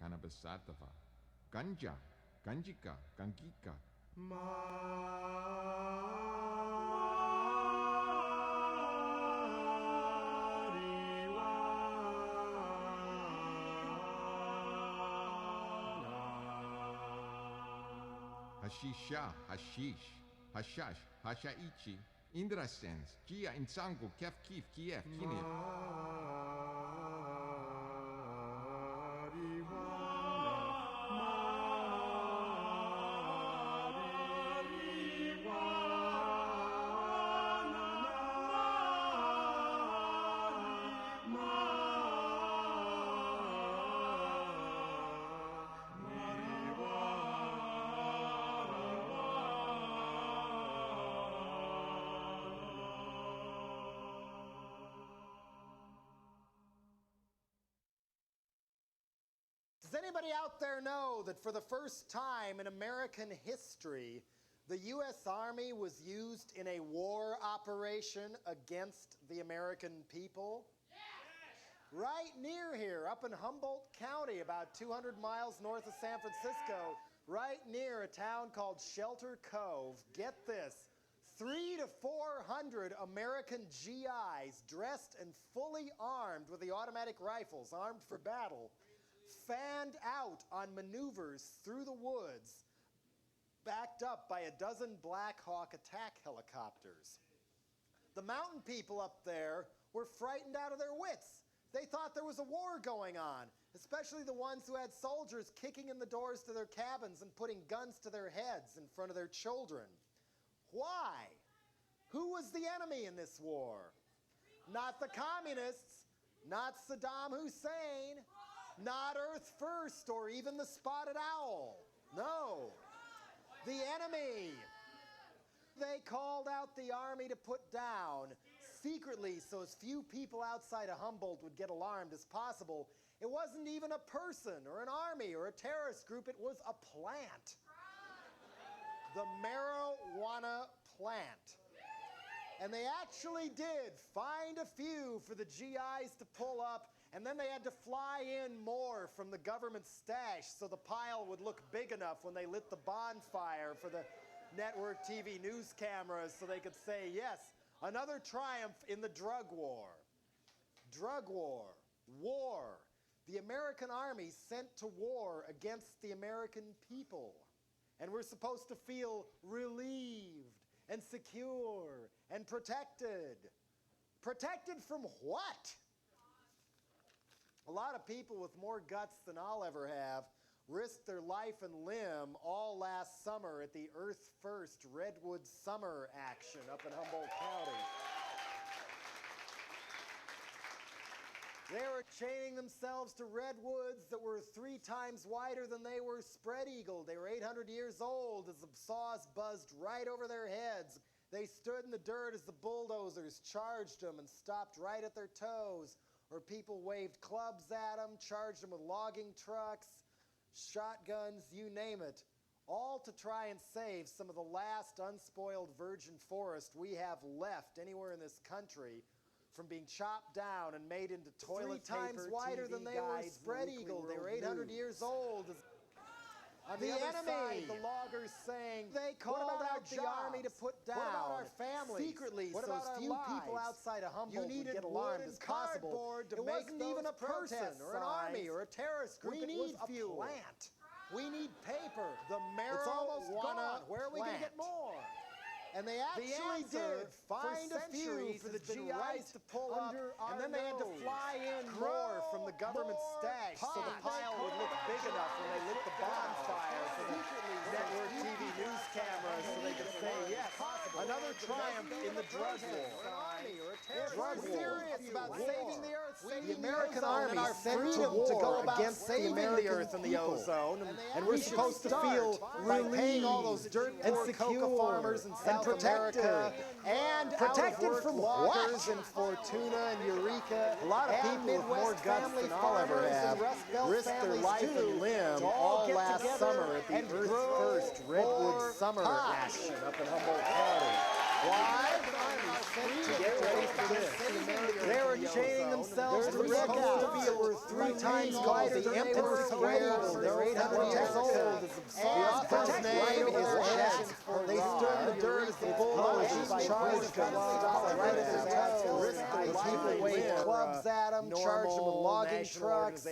cannabis sativa, ganja, ganjika, gangika, hashisha, hashish, hashash, hashaichi, indrasens, kia insangu, kef kif, kief, kinif. Does anybody out there know that for the first time in American history, the U.S. Army was used in a war operation against the American people? Yes. Right near here, up in Humboldt County, about 200 miles north of San Francisco, right near a town called Shelter Cove. Get this, 300 to 400 American GIs dressed and fully armed with the automatic rifles, armed for battle, fanned out on maneuvers through the woods, backed up by a dozen Black Hawk attack helicopters. The mountain people up there were frightened out of their wits. They thought there was a war going on, especially the ones who had soldiers kicking in the doors to their cabins and putting guns to their heads in front of their children. Why? Who was the enemy in this war? Not the communists, not Saddam Hussein, not Earth First or even the Spotted Owl. No. The enemy. They called out the army to put down secretly so as few people outside of Humboldt would get alarmed as possible. It wasn't even a person or an army or a terrorist group. It was a plant. The marijuana plant. And they actually did find a few for the GIs to pull up, and then they had to fly in more from the government stash so the pile would look big enough when they lit the bonfire for the network TV news cameras so they could say, yes, another triumph in the drug war. Drug war. War. The American army sent to war against the American people. And we're supposed to feel relieved and secure and protected. Protected from what? A lot of people with more guts than I'll ever have risked their life and limb all last summer at the Earth First Redwood Summer action up in Humboldt County. They were chaining themselves to redwoods that were 3 times wider than they were spread-eagled. They were 800 years old as the saws buzzed right over their heads. They stood in the dirt as the bulldozers charged them and stopped right at their toes. Or people waved clubs at them, charged them with logging trucks, shotguns, you name it. All to try and save some of the last unspoiled virgin forest we have left anywhere in this country from being chopped down and made into toilet paper, 3 times wider than they were spread-eagled. They were 800 years old. On the other side, the loggers saying, they called out the army to put down. What about our families? Secretly, so as few people outside of Humboldt would get alarmed as possible. It wasn't even a person or an army or a terrorist group. It was a plant. We need paper. The marijuana. Where are we going to get more? And they actually did find a few for the GIs to pull up, and then they had to fly in more from the government stash so the pile would look big enough when they lit the bonfire for the network TV news cameras so they could say, yes, another triumph in the drug war. Drug war. Serious about saving the earth. The American army sent to war against saving the earth and the ozone, and we're supposed to feel relieved, paying all those dirt and coca farmers in South America, and protected from loggers in Fortuna and Eureka. A lot of people with more guts than I'll ever have risked their life and limb all last summer at the Earth First Redwood Summer action up in Humboldt County. Why? They were chaining themselves to wreck out. They were 3 times called the Emperor Square. They're 800 years old. The author's name is Jack. They stir in the dirt as the bulldozers charged them right at their tattoo. People wave clubs at them, charge them with logging trucks.